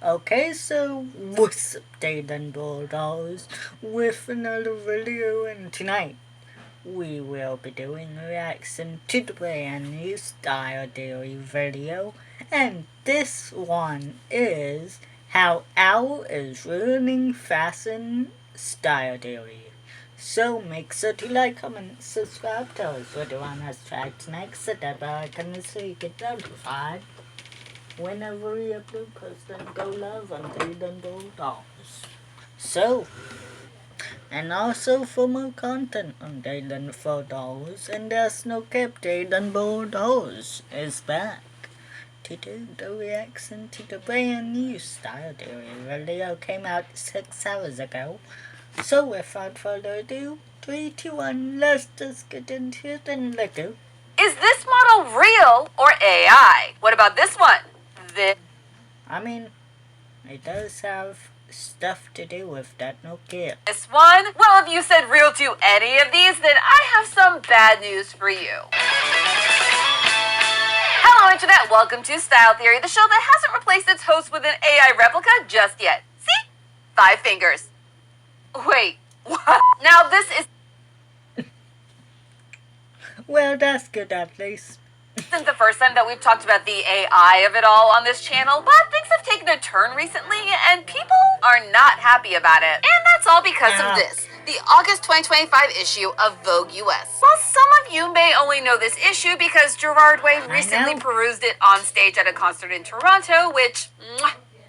Okay, so what's up, Dayton Bulldogs, with another video, and tonight we will be doing a reaction to the brand new Style Theory video, and this one is how Owl is ruining fashion style theory. So make sure to like, comment, subscribe, tell us what you want us to act next, hit that bell icon so you get notified whenever we upload post and go live on Dayton Bulldogs. So, and also for more content on Dayton Bulldogs, and there's no cap, Dayton Bulldogs is back to do the reaction to the brand new Style Theory video came out 6 hours ago. So without further ado, 3, 2, 1, let's just get into it and let go. Is this model real or AI? What about this one? I mean, it does have stuff to do with that, no care. This one? Well, if you said real to any of these, then I have some bad news for you. Hello, Internet. Welcome to Style Theory, the show that hasn't replaced its host with an AI replica just yet. See? 5 fingers. Wait, what? Now this Well, that's good at least. isn't the first time that we've talked about the AI of it all on this channel, but things have taken a turn recently, and people are not happy about it. And that's all because of this, the August 2025 issue of Vogue US. While some of you may only know this issue because Gerard Way recently perused it on stage at a concert in Toronto, which,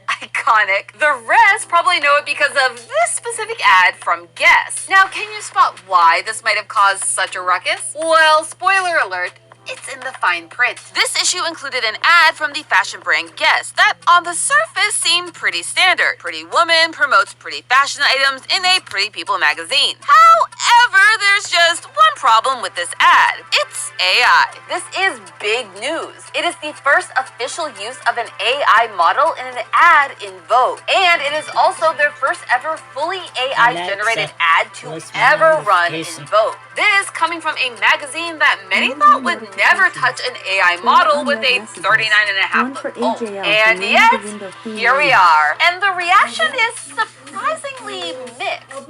iconic. The rest probably know it because of this specific ad from Guess. Now, can you spot why this might have caused such a ruckus? Well, spoiler alert, it's in the fine print. This issue included an ad from the fashion brand Guess that on the surface seemed pretty standard. Pretty woman promotes pretty fashion items in a Pretty People magazine. However, there's just one problem with this ad. It's AI. This is big news. It is the first official use of an AI model in an ad in Vogue. And it is also their first ever fully AI-generated ad to ever run in Vogue. This coming from a magazine that many thought would never touch an AI model with a 39.5-foot pole. And yet, here we are. And the reaction is surprisingly mixed.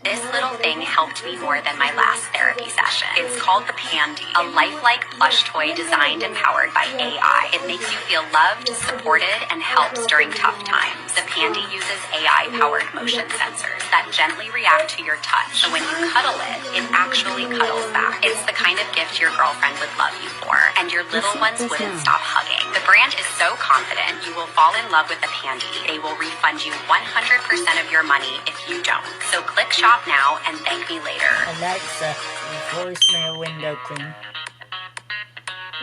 This little thing helped me more than my last therapy session. It's called the Pandy, a lifelike plush toy designed and powered by AI. It makes you feel loved, supported, and helps during tough times. The Pandy uses AI-powered motion sensors that gently react to your touch. So when you cuddle it, it actually cuddles back. It's the kind of gift your girlfriend would love you for, and your little ones wouldn't stop hugging. The brand is so confident you will fall in love with the Pandy. They will refund you 100% of your money if you don't. So click shop now and thank me later. Alexa, voicemail window queen.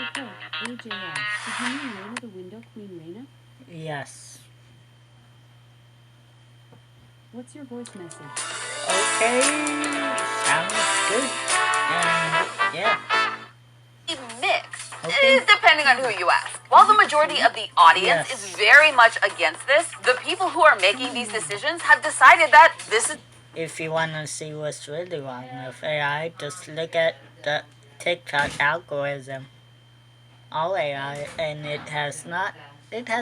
Okay, AJS. Did you mean Raina the window queen Raina? Yes. What's your voice message? Okay, sounds good. And yeah. Mixed, Okay. depending on who you ask. While the majority of the audience Yes. is very much against this, the people who are making these decisions have decided that this is If you want to see what's really wrong with AI, just look at the TikTok algorithm. All AI, and it has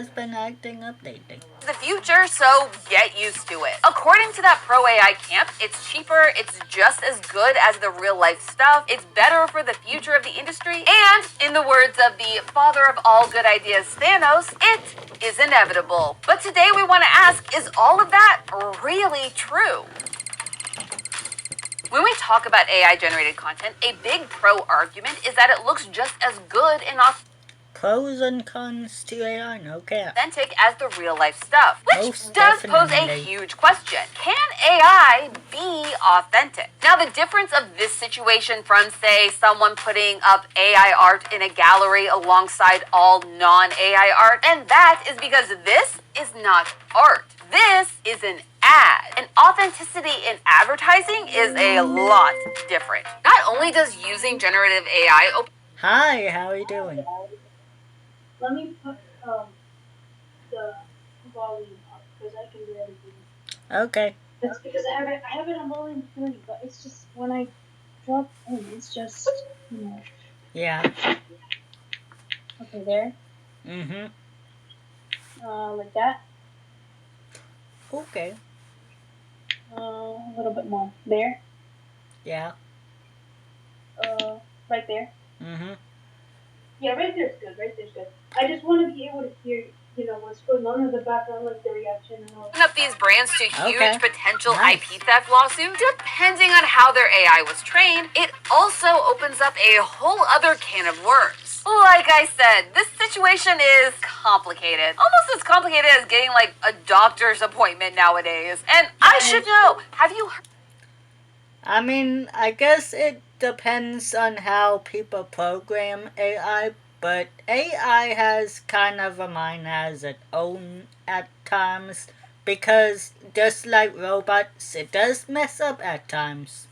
been acting up lately. the future, so get used to it. According to that pro AI camp, it's cheaper, it's just as good as the real life stuff, it's better for the future of the industry, and in the words of the father of all good ideas, Thanos, it is inevitable. But today we want to ask, is all of that really true? When we talk about AI-generated content, a big pro argument is that it looks just as good and Pros and cons to AI, no cap. authentic as the real-life stuff, which Most does pose a definitely. huge question. Can AI be authentic? Now, the difference of this situation from, say, someone putting up AI art in a gallery alongside all non-AI art, and that is because this is not art. This is an ad. And authenticity in advertising is a lot different. Not only does using generative AI open Hi, how are you doing? Let me put the volume up because I can barely hear. Okay. That's because I have it on volume 30, but it's just when I drop in, it's just Yeah. okay there. Mm-hmm. Like that. Okay. A little bit more. There. Yeah. Right there. Mm-hmm. Yeah, right there's good. Right there's good. I just want to be able to hear, what's going on in the background, like the reaction and all. Up these brands to huge Okay. potential Nice. IP theft lawsuits, depending on how their AI was trained, it also opens up a whole other can of worms. Like I said, this situation is complicated. Almost as complicated as getting like a doctor's appointment nowadays. And I should know, have you heard I mean, I guess it depends on how people program AI, but AI has kind of a mind as its own at times, because just like robots, it does mess up at times.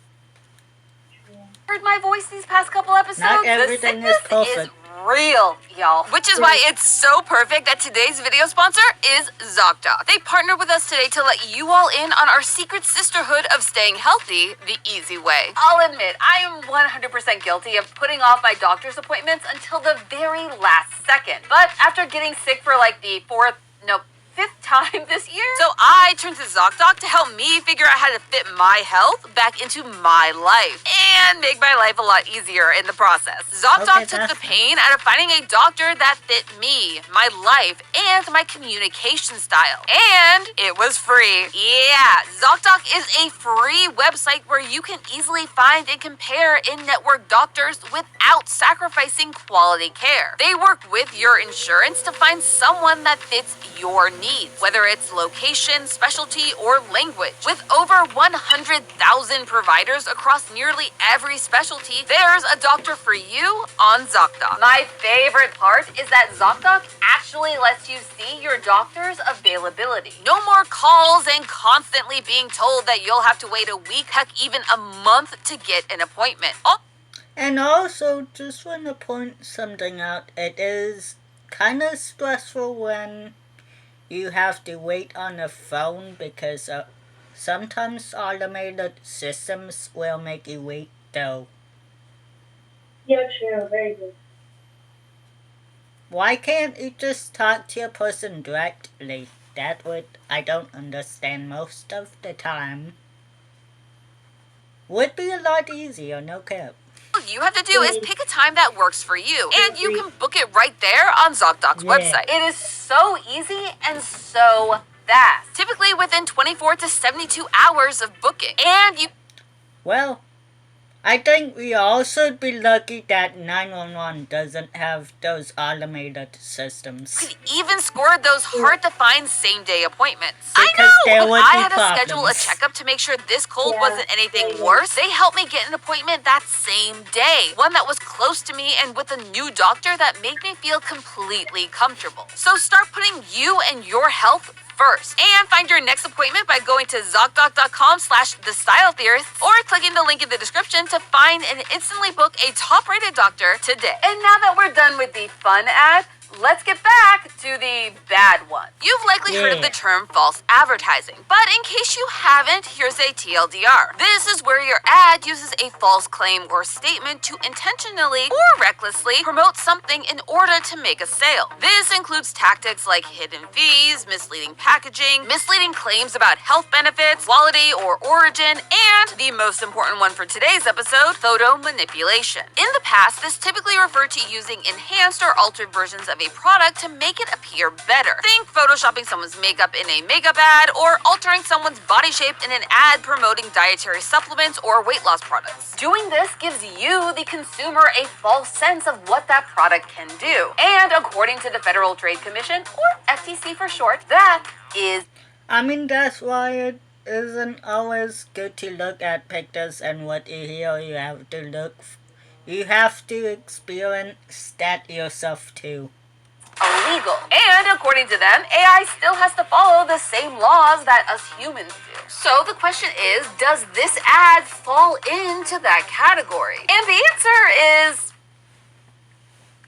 my voice these past couple episodes? Not everything the is sickness perfect. Real, y'all. Which is why it's so perfect that today's video sponsor is ZocDoc. They partnered with us today to let you all in on our secret sisterhood of staying healthy the easy way. I'll admit, I am 100% guilty of putting off my doctor's appointments until the very last second. But after getting sick for like the fifth time this year. So I turned to ZocDoc to help me figure out how to fit my health back into my life and make my life a lot easier in the process. ZocDoc Okay, took that's the pain out of finding a doctor that fit me, my life, and my communication style. And it was free. Yeah, ZocDoc is a free website where you can easily find and compare in-network doctors without sacrificing quality care. They work with your insurance to find someone that fits your needs, whether it's location, specialty, or language. With over 100,000 providers across nearly every specialty, there's a doctor for you on ZocDoc. My favorite part is that ZocDoc actually lets you see your doctor's availability. No more calls and constantly being told that you'll have to wait a week, heck, even a month to get an appointment. And also, just want to point something out, it is kind of stressful when you have to wait on the phone, because sometimes automated systems will make you wait though. Yeah, true. Very good. Why can't you just talk to your person directly? That would, I don't understand most of the time. Would be a lot easier, no cap. All you have to do is pick a time that works for you, and you can book it right there on ZocDoc's website. It is so easy and so fast. Typically within 24 to 72 hours of booking. And you Well, I think we all should be lucky that 911 doesn't have those automated systems. could even score those hard-to-find same-day appointments. Because I there know! When would I be had to schedule a problems. checkup to make sure this cold Yeah, wasn't anything very good. worse, they helped me get an appointment that same day. One that was close to me and with a new doctor that made me feel completely comfortable. So start putting you and your health first. And find your next appointment by going to ZocDoc.com/TheStyleTheorist or clicking the link in the description to find and instantly book a top-rated doctor today. And now that we're done with the fun ad, let's get back to the bad one. You've likely heard of the term false advertising, but in case you haven't, here's a TLDR. This is where your ad uses a false claim or statement to intentionally or recklessly promote something in order to make a sale. This includes tactics like hidden fees, misleading packaging, misleading claims about health benefits, quality, or origin, and the most important one for today's episode, photo manipulation. In the past, this typically referred to using enhanced or altered versions of a product to make it appear better. Think photoshopping someone's makeup in a makeup ad or altering someone's body shape in an ad promoting dietary supplements or weight loss products. Doing this gives you, the consumer, a false sense of what that product can do. And according to the Federal Trade Commission, or FTC for short, that is I mean, that's why it isn't always good to look at pictures and what you hear. You have to you have to experience that yourself too. illegal. And according to them, AI still has to follow the same laws that us humans do. So the question is, does this ad fall into that category? And the answer is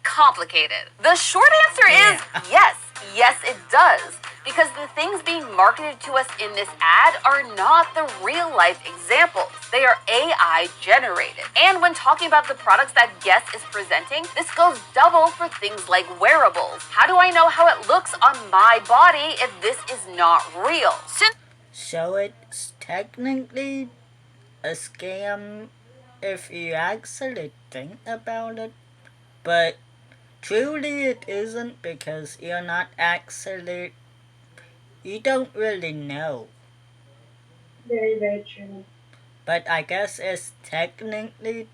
complicated. The short answer is yes. Yes, it does. Because the things being marketed to us in this ad are not the real life examples. They are AI generated. And when talking about the products that Guess is presenting, this goes double for things like wearables. How do I know how it looks on my body if this is not real? Since So it's technically a scam if you actually think about it. But truly it isn't because you're not actually. You don't really know. Very, very true. But I guess it's technically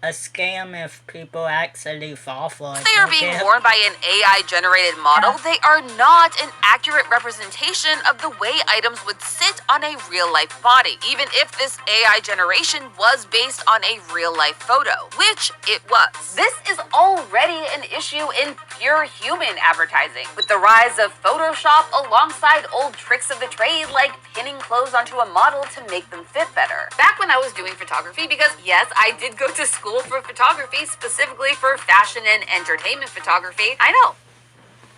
a scam if people actually fall for it. If they are being worn by an AI generated model, they are not an accurate representation of the way items would sit on a real life body, even if this AI generation was based on a real life photo, which it was. This is already an issue in pure human advertising, with the rise of Photoshop alongside old tricks of the trade like pinning clothes onto a model to make them fit better. Back when I was doing photography, because yes, I did go to school for photography, specifically for fashion and entertainment photography. I know.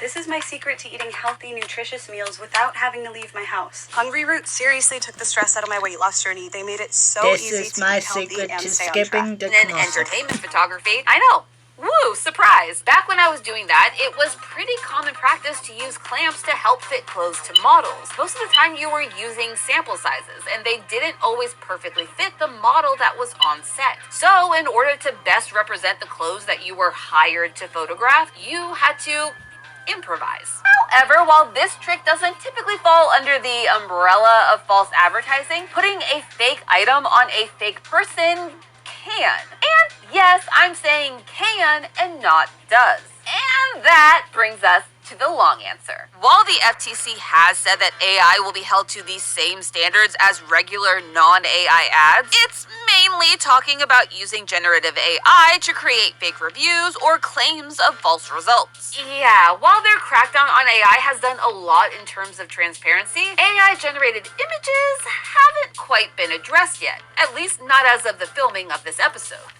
This is my secret to eating healthy, nutritious meals without having to leave my house. Hungry Roots seriously took the stress out of my weight loss journey. They made it so This easy is to my eat healthy secret and to stay on skipping track. the And commercial. entertainment photography. I know. Woo, surprise. Back when I was doing that, it was pretty common practice to use clamps to help fit clothes to models. Most of the time you were using sample sizes, and they didn't always perfectly fit the model that was on set. So in order to best represent the clothes that you were hired to photograph, you had to improvise. However, while this trick doesn't typically fall under the umbrella of false advertising, putting a fake item on a fake person can. And yes, I'm saying can and not does. And that brings us to the long answer. While the FTC has said that AI will be held to the same standards as regular non-AI ads, it's mainly talking about using generative AI to create fake reviews or claims of false results. Yeah, while their crackdown on AI has done a lot in terms of transparency, AI-generated images haven't quite been addressed yet, at least not as of the filming of this episode.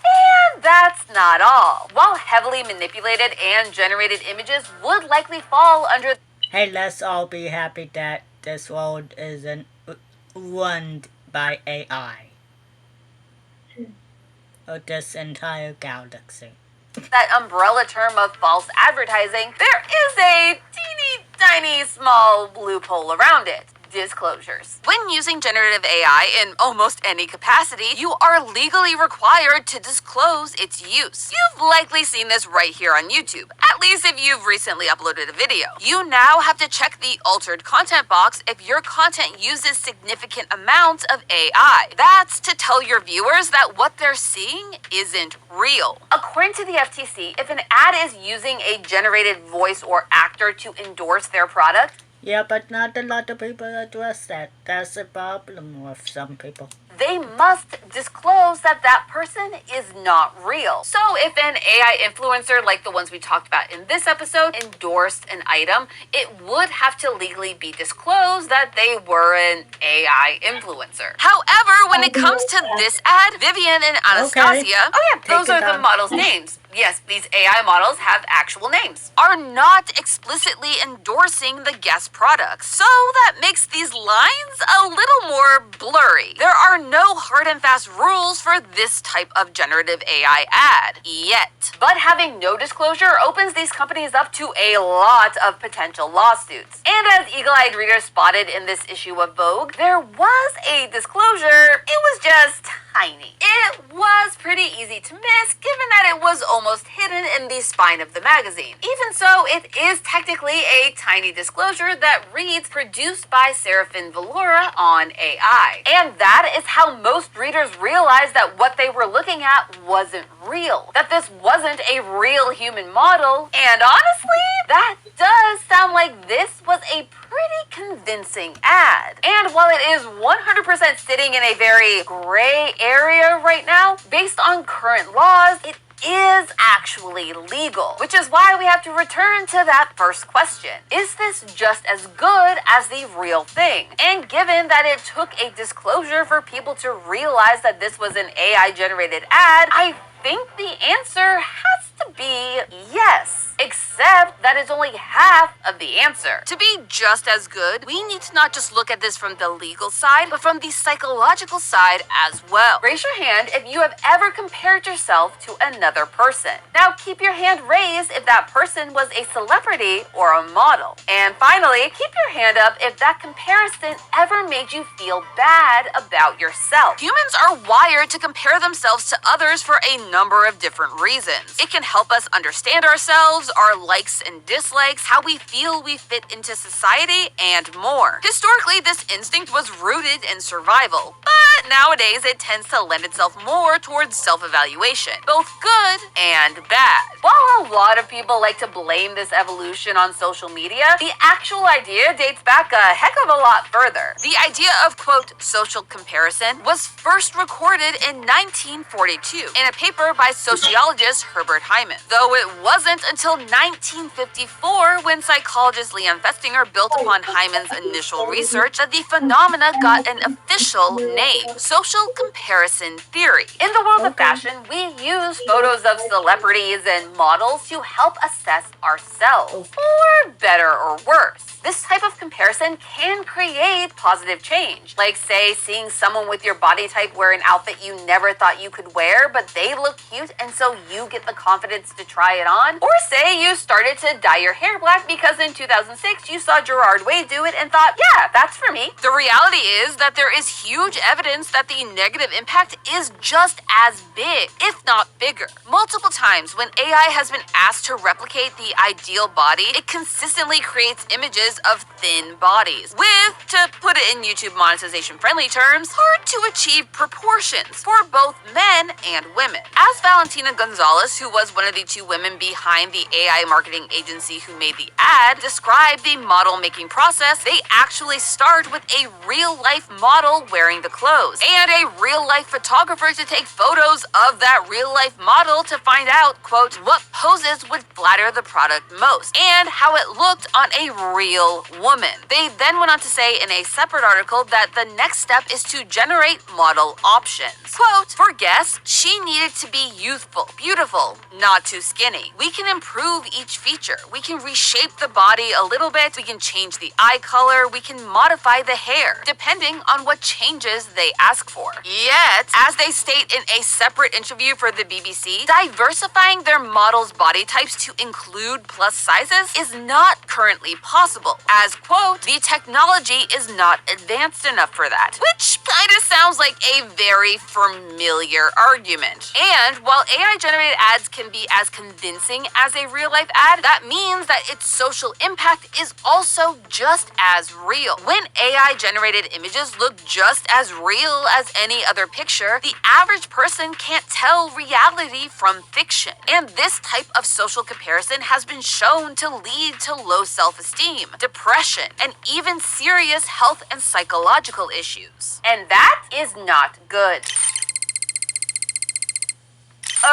And that's not all. While heavily manipulated and generated images would likely fall under. Hey, let's all be happy that this world isn't run by AI. Or this entire galaxy. That umbrella term of false advertising, there is a teeny tiny small loophole around it. Disclosures. When using generative AI in almost any capacity, you are legally required to disclose its use. You've likely seen this right here on YouTube, at least if you've recently uploaded a video. You now have to check the altered content box if your content uses significant amounts of AI. That's to tell your viewers that what they're seeing isn't real. According to the FTC, if an ad is using a generated voice or actor to endorse their product, Yeah, but not a lot of people address that. That's a problem with some people. they must disclose that that person is not real. So if an AI influencer, like the ones we talked about in this episode, endorsed an item, it would have to legally be disclosed that they were an AI influencer. However, when it comes to this ad, Vivian and Anastasia, those Take are it the down. models' names. Yes, these AI models have actual names, are not explicitly endorsing the guest products. So that makes these lines a little more blurry. There are no hard and fast rules for this type of generative AI ad yet. But having no disclosure opens these companies up to a lot of potential lawsuits. And as eagle-eyed readers spotted in this issue of Vogue, there was a disclosure. It was just tiny. It was pretty easy to miss given that it was almost hidden in the spine of the magazine. Even so, it is technically a tiny disclosure that reads produced by Serafin Valora on AI. And that is how most readers realized that what they were looking at wasn't real. That this wasn't a real human model. And honestly, that does sound like this was a pretty convincing ad. And while it is 100% sitting in a very gray area right now, based on current laws, it is actually legal. Which is why we have to return to that first question. Is this just as good as the real thing? And given that it took a disclosure for people to realize that this was an AI-generated ad, I think the answer has to be yes. Except that is only half of the answer. To be just as good, we need to not just look at this from the legal side, but from the psychological side as well. Raise your hand if you have ever compared yourself to another person. Now keep your hand raised if that person was a celebrity or a model. And finally, keep your hand up if that comparison ever made you feel bad about yourself. Humans are wired to compare themselves to others for a number of different reasons. It can help us understand ourselves, our likes and dislikes, how we feel we fit into society, and more. Historically, this instinct was rooted in survival, but nowadays it tends to lend itself more towards self-evaluation, both good and bad. While a lot of people like to blame this evolution on social media, the actual idea dates back a heck of a lot further. The idea of, quote, social comparison was first recorded in 1942 in a paper by sociologist Herbert Hyman, though it wasn't until 1954 when psychologist Leon Festinger built upon Hyman's initial research that the phenomena got an official name, social comparison theory. In the world of fashion, we use photos of celebrities and models to help assess ourselves, for better or worse. This type of comparison can create positive change. Like, say, seeing someone with your body type wear an outfit you never thought you could wear, but they look cute, and so you get the confidence to try it on. Or say you started to dye your hair black because in 2006 you saw Gerard Way do it and thought, yeah, that's for me. The reality is that there is huge evidence that the negative impact is just as big, if not bigger. Multiple times when AI has been asked to replicate the ideal body, it consistently creates images of thin bodies, with, to put it in YouTube monetization friendly terms, hard to achieve proportions for both men and women. As Valentina Gonzalez, who was one of the two women behind the AI marketing agency who made the ad, described the model making process, they actually start with a real life model wearing the clothes and a real life photographer to take photos of that real life model to find out, quote, what poses would flatter the product most and how it looked on a real woman. They then went on to say in a separate article that the next step is to generate model options. Quote, for Guess, she needed to be youthful, beautiful, not too skinny. We can improve each feature. We can reshape the body a little bit. We can change the eye color. We can modify the hair, depending on what changes they ask for. Yet, as they state in a separate interview for the BBC, diversifying their models' body types to include plus sizes is not currently possible, as, quote, the technology is not advanced enough for that, which kind of sounds like a very familiar argument. And while AI-generated ads can be as convincing as a real-life ad, that means that its social impact is also just as real. When AI-generated images look just as real as any other picture, the average person can't tell reality from fiction. And this type of social comparison has been shown to lead to low self-esteem, depression, and even serious health and psychological issues. And that is not good.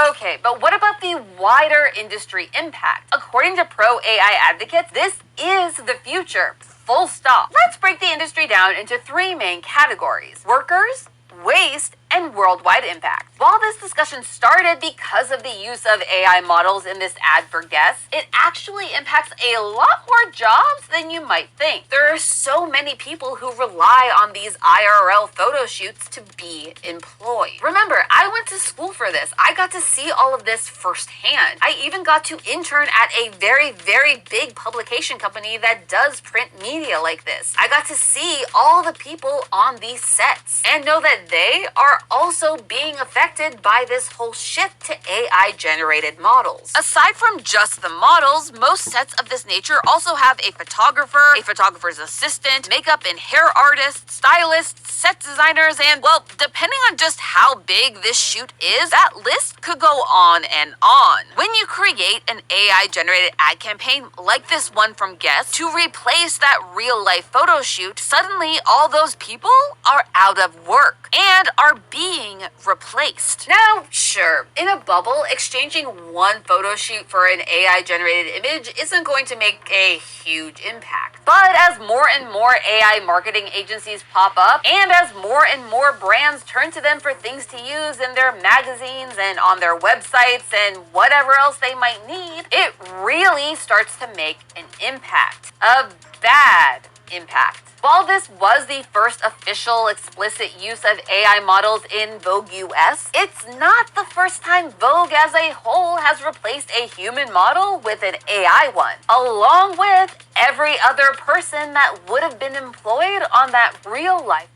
Okay, but what about the wider industry impact? According to pro AI advocates, this is the future. Full stop. Let's break the industry down into three main categories: workers, waste, and worldwide impact. While this discussion started because of the use of AI models in this ad for Guess, it actually impacts a lot more jobs than you might think. There are so many people who rely on these IRL photo shoots to be employed. Remember, I went to school for this. I got to see all of this firsthand. I even got to intern at a very, very big publication company that does print media like this. I got to see all the people on these sets and know that they are also being affected by this whole shift to AI-generated models. Aside from just the models, most sets of this nature also have a photographer, a photographer's assistant, makeup and hair artists, stylists, set designers, and, well, depending on just how big this shoot is, that list could go on and on. When you create an AI-generated ad campaign like this one from Guess to replace that real-life photo shoot, suddenly all those people are out of work and are being replaced. Now, sure, in a bubble, exchanging one photo shoot for an AI-generated image isn't going to make a huge impact. But as more and more AI marketing agencies pop up, and as more and more brands turn to them for things to use in their magazines and on their websites and whatever else they might need, it really starts to make an impact. A bad impact. While this was the first official explicit use of AI models in Vogue US, it's not the first time Vogue as a whole has replaced a human model with an AI one, along with every other person that would have been employed on that real life.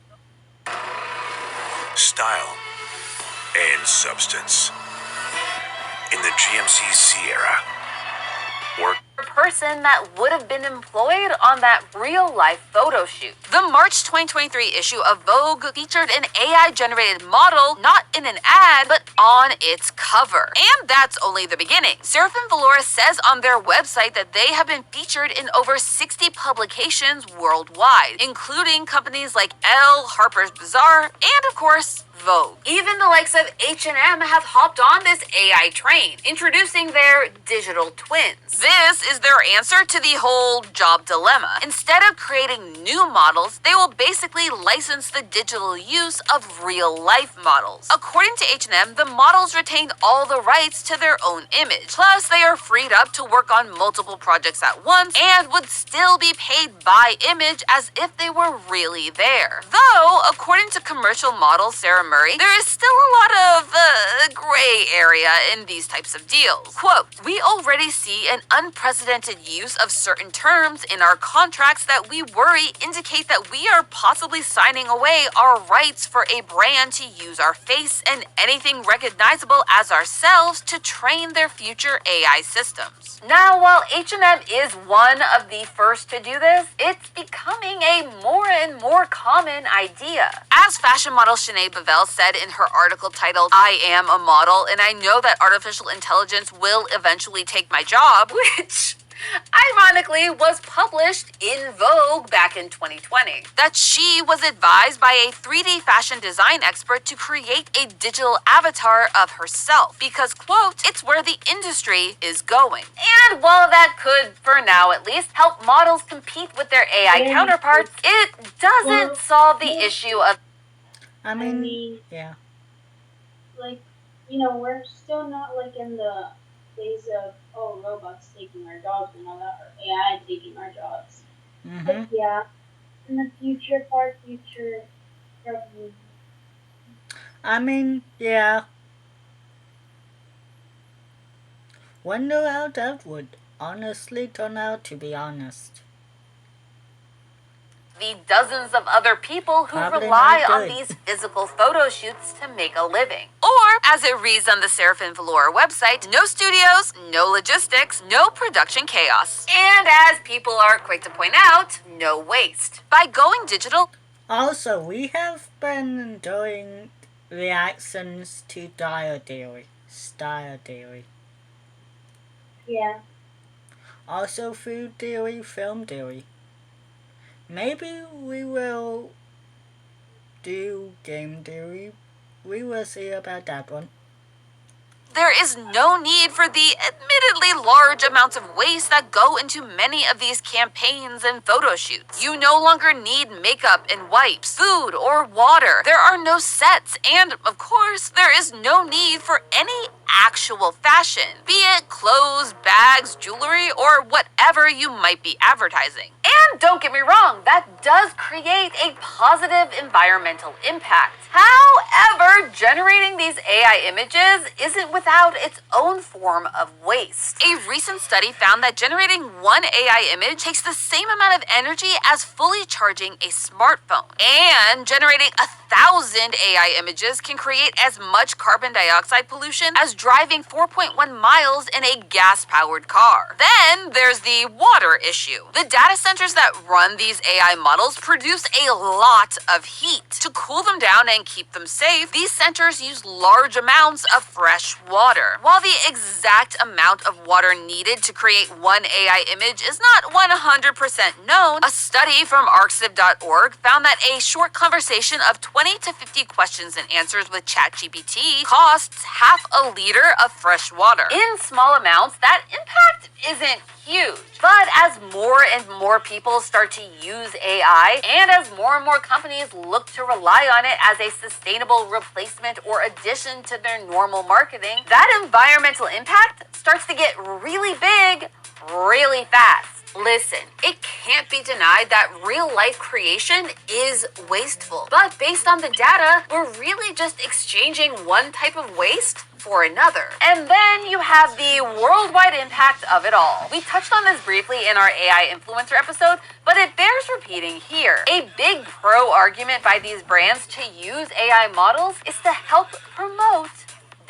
Style and substance. In the GMC Sierra. Work. Person that would have been employed on that real-life photo shoot. The March 2023 issue of Vogue featured an AI-generated model, not in an ad, but on its cover. And that's only the beginning. Seraphim Valora says on their website that they have been featured in over 60 publications worldwide, including companies like Elle, Harper's Bazaar, and of course, Vogue. Even the likes of H&M have hopped on this AI train, introducing their digital twins. This is their answer to the whole job dilemma. Instead of creating new models, they will basically license the digital use of real-life models. According to H&M, the models retain all the rights to their own image. Plus, they are freed up to work on multiple projects at once and would still be paid by image as if they were really there. Though, according to commercial model Sarah Murray, there is still a lot of gray area in these types of deals. Quote, "We already see an unprecedented use of certain terms in our contracts that we worry indicate that we are possibly signing away our rights for a brand to use our face and anything recognizable as ourselves to train their future AI systems." Now, while H&M is one of the first to do this, it's becoming a more and more common idea. As fashion model Shanae Bavell said in her article titled, "I Am a Model, and I Know That Artificial Intelligence Will Eventually Take My Job," which ironically was published in Vogue back in 2020, that she was advised by a 3D fashion design expert to create a digital avatar of herself because, quote, "It's where the industry is going." And while that could, for now at least, help models compete with their AI counterparts, it doesn't solve the issue of I mean, yeah. Like, you know, we're still not like in the days of, oh, robots taking our jobs and all that, or AI taking our jobs. Mm-hmm. But yeah, in the future, far future, probably. I mean, yeah. Wonder how that would honestly turn out, to be honest. The dozens of other people who Probably rely not on good. these physical photo shoots to make a living. Or, as it reads on the Seraphim Valora website, no studios, no logistics, no production chaos. And as people are quick to point out, no waste. By going digital, Also, we have been doing reactions to style theory. Yeah. Also food theory, film theory. Maybe we will do game theory. We will see about that one. there is no need for the admittedly large amounts of waste that go into many of these campaigns and photo shoots. You no longer need makeup and wipes, food, or water. There are no sets, and of course, there is no need for any actual fashion, be it clothes, bags, jewelry, or whatever you might be advertising. And don't get me wrong, that does create a positive environmental impact. However, generating these AI images isn't without its own form of waste. A recent study found that generating one AI image takes the same amount of energy as fully charging a smartphone. And generating 1,000 AI images can create as much carbon dioxide pollution as driving 4.1 miles in a gas-powered car. Then there's the water issue. The data centers that run these AI models produce a lot of heat. To cool them down and keep them safe, these centers use large amounts of fresh water. While the exact amount of water needed to create one AI image is not 100% known, a study from arxiv.org found that a short conversation of 12 20 to 50 questions and answers with ChatGPT costs half a liter of fresh water. In small amounts, that impact isn't huge. But as more and more people start to use AI, and as more and more companies look to rely on it as a sustainable replacement or addition to their normal marketing, that environmental impact starts to get really big really fast. Listen, it can't be denied that real-life creation is wasteful. But based on the data, we're really just exchanging one type of waste for another. And then you have the worldwide impact of it all. We touched on this briefly in our AI influencer episode, but it bears repeating here. A big pro argument by these brands to use AI models is to help promote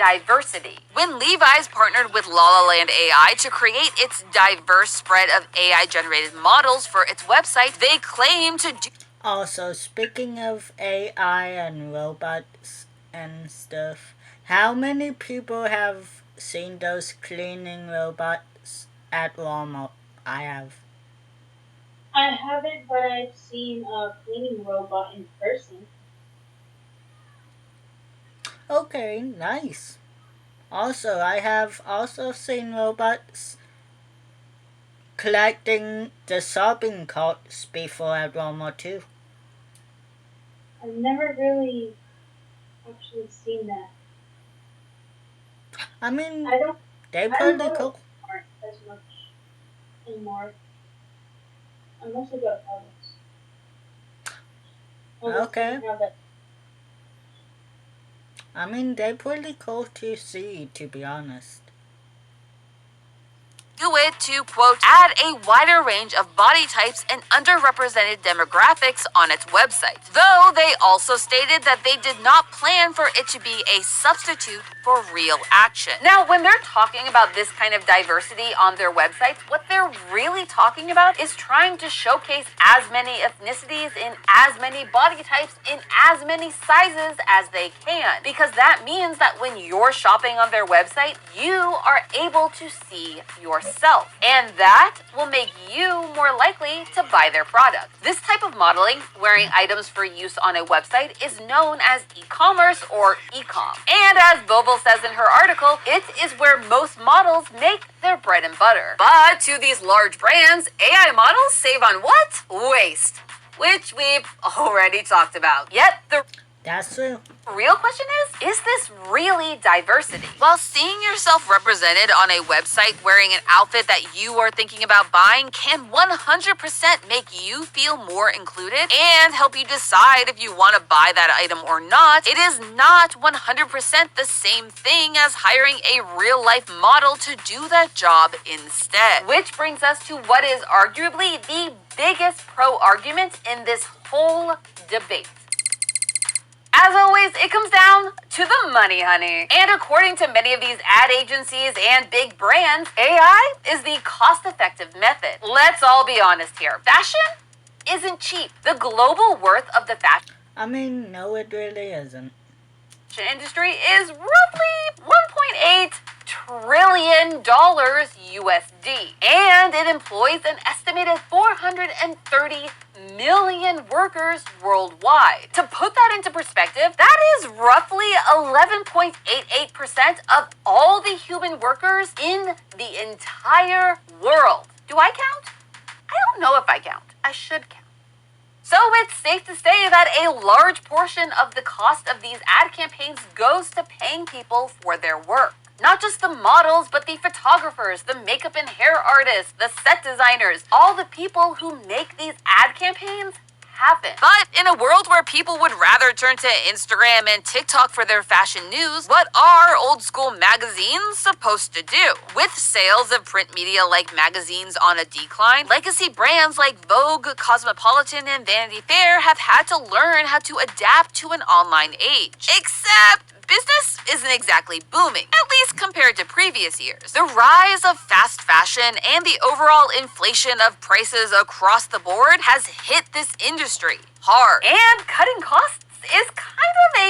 diversity. When Levi's partnered with La La Land AI to create its diverse spread of AI-generated models for its website, they claim to do... Also, speaking of AI and robots and stuff, how many people have seen those cleaning robots at Walmart? I have. I haven't, but I've seen a cleaning robot in person. Okay, nice. Also, I have also seen robots collecting the shopping carts before at Walmart too. I've never really actually seen that. I mean, I don't they're I don't pretty go to cool. Walmart as much anymore. I mostly go to Publix. Okay. Now that I mean, they're pretty cool to see, to be honest. Do it to, quote, add a wider range of body types and underrepresented demographics on its website. Though they also stated that they did not plan for it to be a substitute for real action. Now, when they're talking about this kind of diversity on their websites, what they're really talking about is trying to showcase as many ethnicities in as many body types in as many sizes as they can. Because that means that when you're shopping on their website, you are able to see yourself. And that will make you more likely to buy their product. This type of modeling, wearing items for use on a website, is known as e-commerce or e-com. And as Boble says in her article, it is where most models make their bread and butter. But to these large brands, AI models save on what? Waste. Which we've already talked about. Yet the That's true. real question is this really diversity? While seeing yourself represented on a website wearing an outfit that you are thinking about buying can 100% make you feel more included and help you decide if you want to buy that item or not, it is not 100% the same thing as hiring a real-life model to do that job instead. Which brings us to what is arguably the biggest pro argument in this whole debate. As always, it comes down to the money, honey. And according to many of these ad agencies and big brands, AI is the cost-effective method. Let's all be honest here. Fashion isn't cheap. The global worth of the fashion I mean, no, it really isn't. industry is roughly $1.8 trillion USD. And it employs an estimated 430 million workers worldwide. To put that into perspective, that is roughly 11.88% of all the human workers in the entire world. Do I count? I don't know if I count. I should count. So it's safe to say that a large portion of the cost of these ad campaigns goes to paying people for their work. Not just the models, but the photographers, the makeup and hair artists, the set designers, all the people who make these ad campaigns happen. But in a world where people would rather turn to Instagram and TikTok for their fashion news, what are old school magazines supposed to do? With sales of print media like magazines on a decline, legacy brands like Vogue, Cosmopolitan, and Vanity Fair have had to learn how to adapt to an online age. Except business isn't exactly booming, at least compared to previous years. The rise of fast fashion and the overall inflation of prices across the board has hit this industry hard. And cutting costs is kind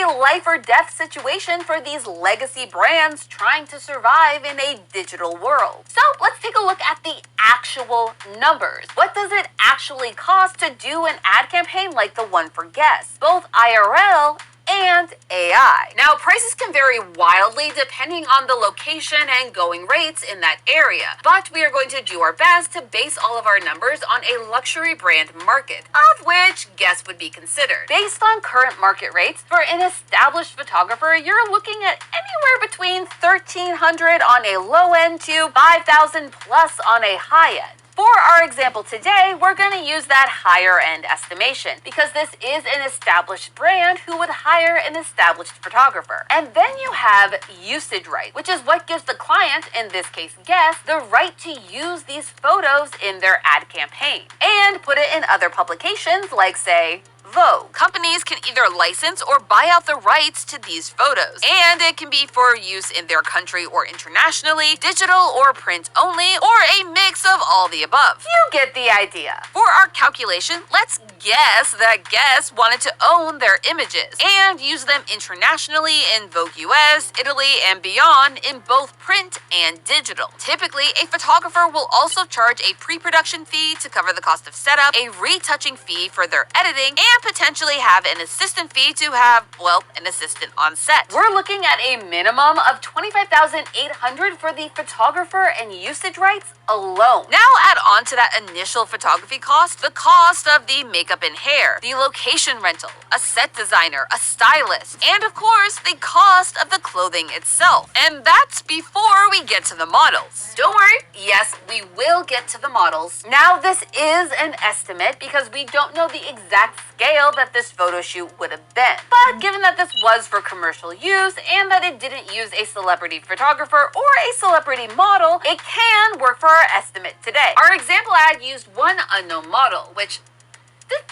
of a life or death situation for these legacy brands trying to survive in a digital world. So let's take a look at the actual numbers. What does it actually cost to do an ad campaign like the one for Guess, both IRL and AI? Now, prices can vary wildly depending on the location and going rates in that area, but we are going to do our best to base all of our numbers on a luxury brand market, of which Guess would be considered. Based on current market rates, for an established photographer, you're looking at anywhere between $1,300 on a low end to $5,000 plus on a high end. For our example today, we're going to use that higher end estimation because this is an established brand who would hire an established photographer. And then you have usage right, which is what gives the client, in this case Guess, the right to use these photos in their ad campaign and put it in other publications like, say, Vogue. Companies can either license or buy out the rights to these photos, and it can be for use in their country or internationally, digital or print only, or a mix of all the above. You get the idea. For our calculation, let's guess that Guess wanted to own their images and use them internationally in Vogue US, Italy, and beyond in both print and digital. Typically, a photographer will also charge a pre-production fee to cover the cost of setup, a retouching fee for their editing, and potentially have an assistant fee to have, well, an assistant on set. We're looking at a minimum of $25,800 for the photographer and usage rights alone. Now add on to that initial photography cost the cost of the makeup and hair, the location rental, a set designer, a stylist, and of course the cost of the clothing itself. And that's before we get to the models. Don't worry, yes, we will get to the models. Now this is an estimate because we don't know the exact scale that this photo shoot would have been. But given that this was for commercial use and that it didn't use a celebrity photographer or a celebrity model, it can work for our estimate today. Our example ad used one unknown model, which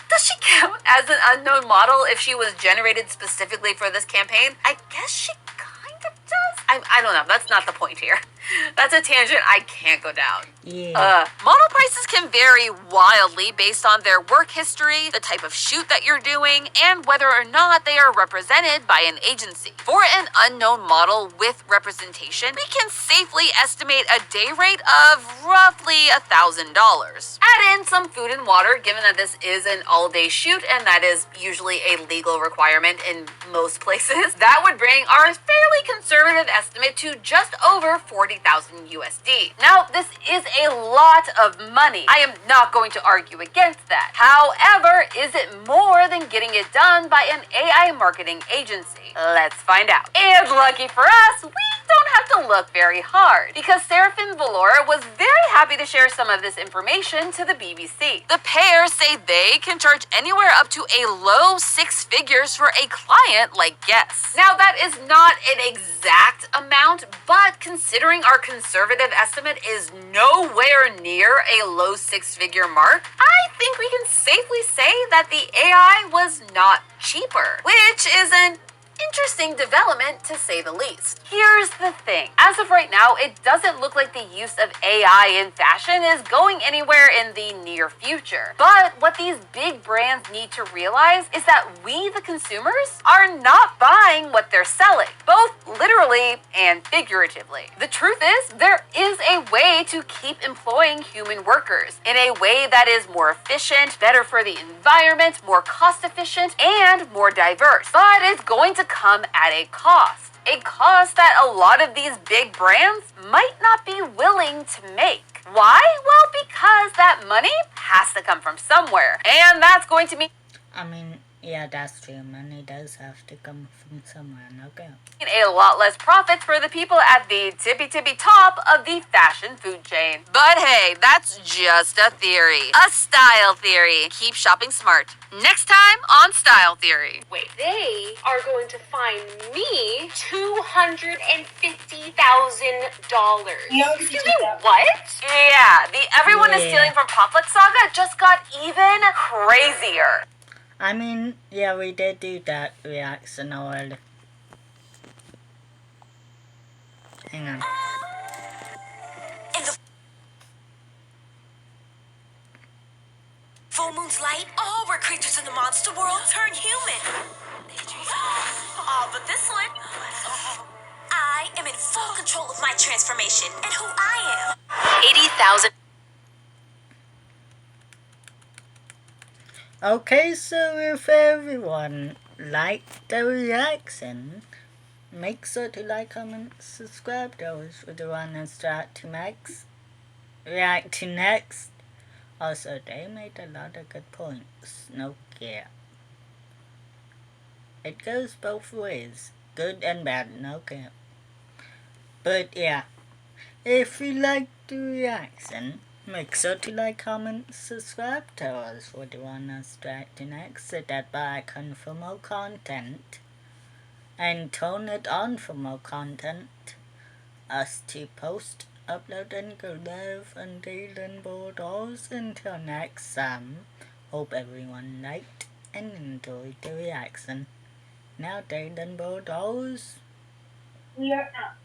does she count as an unknown model if she was generated specifically for this campaign? I guess she kind of does. I don't know. That's not the point here. That's a tangent I can't go down. Yeah. Model prices can vary wildly based on their work history, the type of shoot that you're doing, and whether or not they are represented by an agency. For an unknown model with representation, we can safely estimate a day rate of roughly $1,000. Add in some food and water, given that this is an all-day shoot and that is usually a legal requirement in most places. That would bring our fairly conservative estimate to just over $40,000 USD. Now, this is a lot of money. I am not going to argue against that. However, is it more than getting it done by an AI marketing agency? Let's find out. And lucky for us, we don't have to look very hard because Serafin Valora was very happy to share some of this information to the BBC. The pair say they can charge anywhere up to a low six figures for a client like Guess. Now, that is not an exact amount, but considering our conservative estimate is nowhere near a low six-figure mark, I think we can safely say that the AI was not cheaper, which is an interesting development to say the least. Here's the thing. As of right now, it doesn't look like the use of AI in fashion is going anywhere in the near future. But what these big brands need to realize is that we, the consumers, are not buying what they're selling, both literally and figuratively. The truth is, there is a way to keep employing human workers in a way that is more efficient, better for the environment, more cost efficient, and more diverse. But it's going to come at a cost that a lot of these big brands might not be willing to make. Why? Well, because that money has to come from somewhere, and that's going to mean Yeah, that's true. Money does have to come from somewhere. Okay. a lot less profits for the people at the tippy top of the fashion food chain. But hey, that's just a theory. A style theory. Keep shopping smart. Next time on Style Theory. Wait, they are going to fine me $250,000. Excuse me, what? Yeah, the Everyone is Stealing from Popflex saga just got even crazier. Yeah, we did do that reaction already. Hang on. Full moon's light, all where creatures in the monster world turn human. They but this one, I am in full control of my transformation and who I am. 80,000. Okay, so if everyone liked the reaction, make sure to like, comment, subscribe. Those for the one and start to react to next. Also, they made a lot of good points. No care. It goes both ways, good and bad. No care. But yeah, if you like the reaction, make sure to like, comment, subscribe to us for the one that's to next. Hit that bell icon for more content. And turn it on for more content. Us to post, upload, and go live on Dylan Borders. Until next time, hope everyone liked and enjoyed the reaction. Now Dylan Borders. We are out.